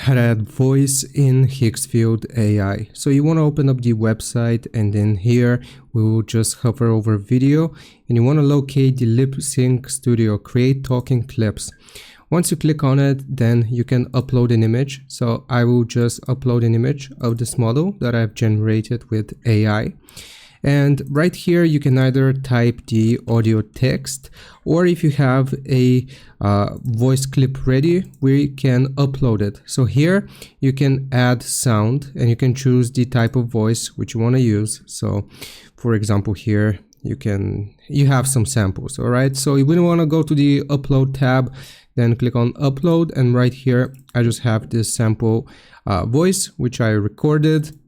how to add voice in Higgsfield AI. So you want to open up the website, and then here we will just hover over video, and you want to locate the lip sync studio, create talking clips. Once you click on it, then you can upload an image. So I will just upload an image of this model that I've generated with AI. And right here, you can either type the audio text, or if you have a voice clip ready, we can upload it. So here you can add sound, and you can choose the type of voice which you want to use. So for example, here you have some samples. All right. So if we want to go to the upload tab, then click on upload. And right here, I just have this sample voice, which I recorded.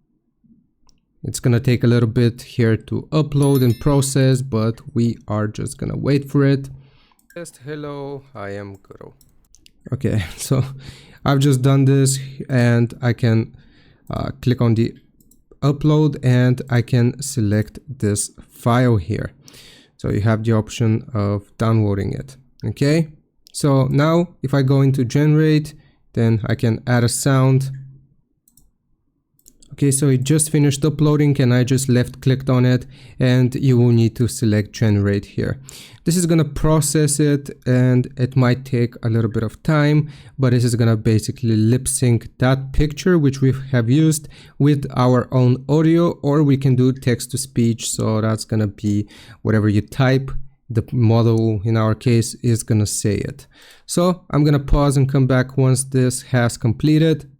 It's gonna take a little bit here to upload and process, but we are just gonna wait for it. Just hello, I am Guru. Okay, so I've just done this, and I can click on the upload, and I can select this file here. So you have the option of downloading it. Okay, so now if I go into generate, then I can add a sound. Okay, so it just finished uploading, and I just left clicked on it, and you will need to select generate here. This is going to process it, and it might take a little bit of time, but this is going to basically lip sync that picture which we have used with our own audio, or we can do text to speech. So that's going to be whatever you type, the model in our case is going to say it. So I'm going to pause and come back once this has completed.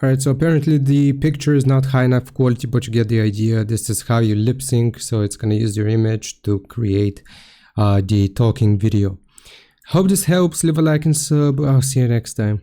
Alright, so apparently the picture is not high enough quality, but you get the idea. This is how you lip sync, so it's going to use your image to create the talking video. Hope this helps. Leave a like and sub. I'll see you next time.